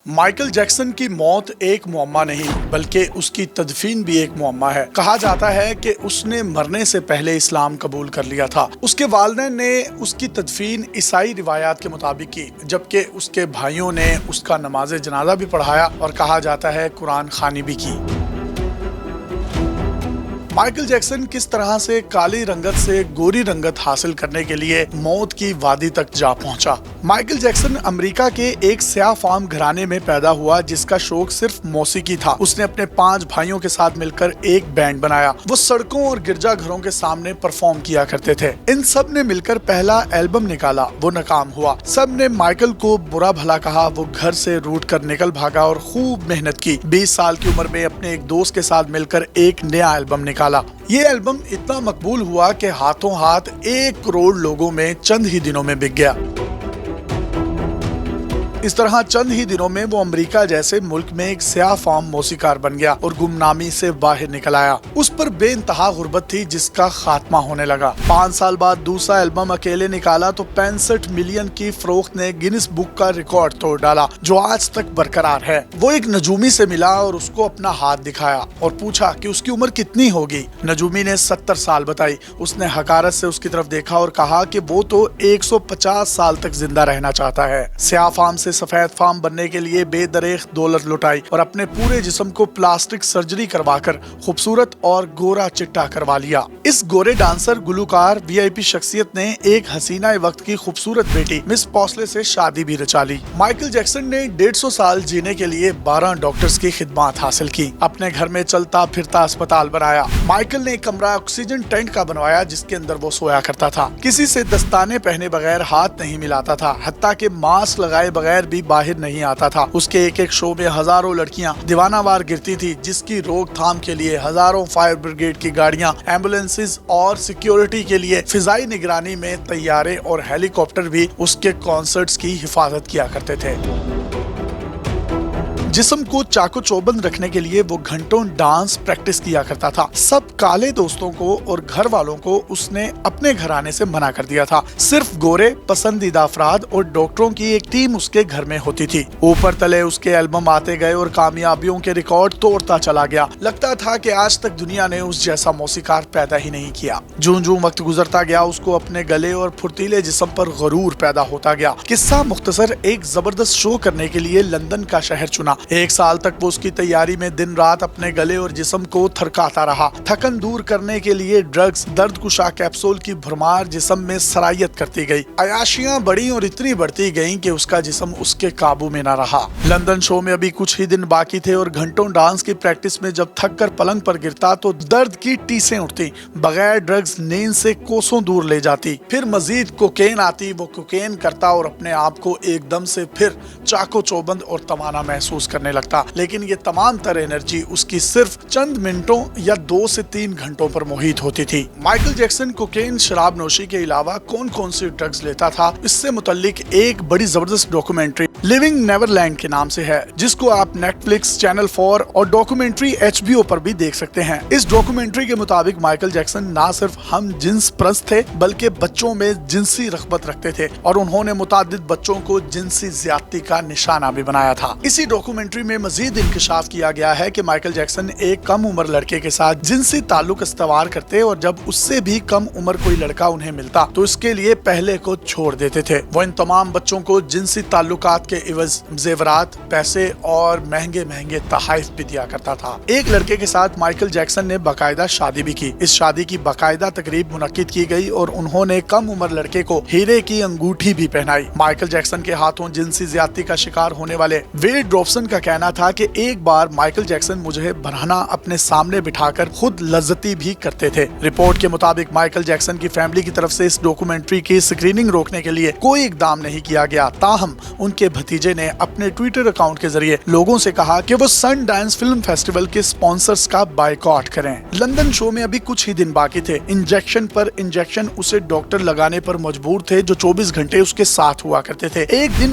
Michael Jackson کی موت ایک معمہ نہیں بلکہ اس کی تدفین بھی ایک معمہ ہے۔ کہا جاتا ہے کہ اس نے مرنے سے پہلے اسلام قبول کر لیا تھا۔ اس کے والدین نے اس کی تدفین عیسائی روایات کے مطابق کی، جبکہ اس کے بھائیوں نے اس کا نماز جنازہ بھی پڑھایا اور کہا جاتا ہے قرآن خوانی بھی کی۔ مائیکل جیکسن کس طرح سے کالی رنگت سے گوری رنگت حاصل کرنے کے لیے موت کی وادی تک جا پہنچا؟ مائیکل جیکسن امریکہ کے ایک سیاہ فام گھرانے میں پیدا ہوا جس کا شوق صرف موسیقی تھا۔ اس نے اپنے 5 بھائیوں کے ساتھ مل کر ایک بینڈ بنایا۔ وہ سڑکوں اور گرجا گھروں کے سامنے پرفارم کیا کرتے تھے۔ ان سب نے مل کر پہلا البم نکالا، وہ ناکام ہوا۔ سب نے مائیکل کو برا بھلا کہا، وہ گھر سے روٹ کر نکل بھاگا اور خوب محنت کی۔ 20 سال کی عمر میں اپنے ایک دوست کے ساتھ مل کر ایک نیا البم نکالا۔ یہ البم اتنا مقبول ہوا کہ ہاتھوں ہاتھ 1 کروڑ لوگوں میں چند ہی دنوں میں بک گیا۔ اس طرح چند ہی دنوں میں وہ امریکہ جیسے ملک میں ایک سیاہ فام موسیقار بن گیا اور گمنامی سے باہر نکل آیا۔ اس پر بے انتہا غربت تھی جس کا خاتمہ ہونے لگا۔ 5 سال بعد دوسرا البم اکیلے نکالا تو 65 ملین کی فروخت نے گینس بک کا ریکارڈ توڑ ڈالا جو آج تک برقرار ہے۔ وہ ایک نجومی سے ملا اور اس کو اپنا ہاتھ دکھایا اور پوچھا کہ اس کی عمر کتنی ہوگی۔ نجومی نے 70 سال بتائی۔ اس نے حقارت سے اس کی طرف دیکھا اور کہا کہ وہ تو 150 سال تک زندہ رہنا چاہتا ہے۔ سیاہ فام سے سفید فام بننے کے لیے بے دریغ دولت لٹائی اور اپنے پورے جسم کو پلاسٹک سرجری کروا کر خوبصورت اور گورا چٹا کروا لیا۔ اس گورے ڈانسر، گلوکار، VIP شخصیت نے ایک حسینہ وقت کی خوبصورت بیٹی مس پوسلے سے شادی بھی رچا لی۔ مائیکل جیکسن نے 150 سال جینے کے لیے 12 ڈاکٹرز کی خدمات حاصل کی۔ اپنے گھر میں چلتا پھرتا اسپتال بنایا۔ مائیکل نے ایک کمرہ آکسیجن ٹینک کا بنوایا جس کے اندر وہ سویا کرتا تھا۔ کسی سے دستانے پہنے بغیر ہاتھ نہیں ملاتا تھا، حتیٰ کہ ماسک لگائے بغیر بھی باہر نہیں آتا تھا۔ اس کے ایک شو میں ہزاروں لڑکیاں دیوانہ وار گرتی تھی جس کی روک تھام کے لیے ہزاروں فائر بریگیڈ کی گاڑیاں، ایمبولینسز اور سیکیورٹی کے لیے فضائی نگرانی میں طیارے اور ہیلی کاپٹر بھی اس کے کنسرٹس کی حفاظت کیا کرتے تھے۔ جسم کو چاقو چوبند رکھنے کے لیے وہ گھنٹوں ڈانس پریکٹس کیا کرتا تھا۔ سب کالے دوستوں کو اور گھر والوں کو اس نے اپنے گھر آنے سے منع کر دیا تھا۔ صرف گورے، پسندیدہ افراد اور ڈاکٹروں کی ایک ٹیم اس کے گھر میں ہوتی تھی۔ اوپر تلے اس کے البم آتے گئے اور کامیابیوں کے ریکارڈ توڑتا چلا گیا۔ لگتا تھا کہ آج تک دنیا نے اس جیسا موسیقار پیدا ہی نہیں کیا۔ جوں جوں وقت گزرتا گیا اس کو اپنے گلے اور پھرتیلے جسم پر غرور پیدا ہوتا گیا۔ قصہ مختصر، ایک زبردست شو کرنے کے لیے لندن کا شہر چنا۔ 1 سال تک وہ اس کی تیاری میں دن رات اپنے گلے اور جسم کو تھرکاتا رہا۔ تھکن دور کرنے کے لیے ڈرگز، درد کشا کیپسول کی بھرمار جسم میں سرایت کرتی گئی۔ عیاشیاں بڑی اور اتنی بڑھتی گئیں کہ اس کا جسم اس کے قابو میں نہ رہا۔ لندن شو میں ابھی کچھ ہی دن باقی تھے اور گھنٹوں ڈانس کی پریکٹس میں جب تھک کر پلنگ پر گرتا تو درد کی ٹیسیں اٹھتی۔ بغیر ڈرگز نیند سے کوسوں دور لے جاتی۔ پھر مزید کوکین آتی، وہ کوکین کرتا اور اپنے آپ کو ایک دم سے پھر چاقو چوبند اور توانا محسوس کرنے لگتا۔ لیکن یہ تمام تر انرجی اس کی صرف چند منٹوں یا 2 سے 3 گھنٹوں پر محیط ہوتی تھی۔ مائیکل جیکسن کوکین، شراب نوشی کے علاوہ کون کون سی ڈرگز لیتا تھا، اس سے متعلق ایک بڑی زبردست ڈاکومنٹری لیونگ نیور لینڈ کے نام سے ہے، جس کو آپ نیٹفلکس، چینل 4 اور ڈاکومنٹری HBO پر بھی دیکھ سکتے ہیں۔ اس ڈاکومنٹری کے مطابق مائیکل جیکسن نہ صرف ہم جنس پرست تھے بلکہ بچوں میں جنسی رغبت رکھتے تھے اور انہوں نے متعدد بچوں کو جنسی زیادتی کا نشانہ بھی بنایا تھا۔ اسی ڈاکومنٹری میں مزید انکشاف کیا گیا ہے کہ مائیکل جیکسن ایک کم عمر لڑکے کے ساتھ جنسی تعلق استوار کرتے اور جب اس سے بھی کم عمر کوئی لڑکا انہیں ملتا تو اس کے لیے پہلے کو چھوڑ دیتے تھے۔ وہ ان تمام بچوں کو جنسی تعلقات کے عوض زیورات، پیسے اور مہنگے مہنگے تحائف بھی دیا کرتا تھا۔ ایک لڑکے کے ساتھ مائیکل جیکسن نے باقاعدہ شادی بھی کی۔ اس شادی کی باقاعدہ تقریب منعقد کی گئی اور انہوں نے کم عمر لڑکے کو ہیرے کی انگوٹھی بھی پہنائی۔ مائیکل جیکسن کے ہاتھوں جنسی زیادتی کا شکار ہونے والے ویڈ ڈروفسن کا کہنا تھا کہ ایک بار مائیکل جیکسن مجھے برہنہ اپنے سامنے بٹھا کر خود لذتی بھی کرتے تھے۔ رپورٹ کے مطابق مائیکل جیکسن کی فیملی کی طرف سے اس ڈاکومنٹری کی سکریننگ روکنے کے لیے کوئی اقدام نہیں کیا گیا، تاہم ان کے بھتیجے نے اپنے ٹویٹر اکاؤنٹ کے ذریعے لوگوں سے کہا کہ وہ سن ڈانس فلم فیسٹیول کے سپانسرز کا بائیکاٹ کریں۔ لندن شو میں ابھی کچھ ہی دن باقی تھے۔ انجیکشن پر انجیکشن اسے ڈاکٹر لگانے پر مجبور تھے جو 24 گھنٹے اس کے ساتھ ہوا کرتے تھے۔ ایک دن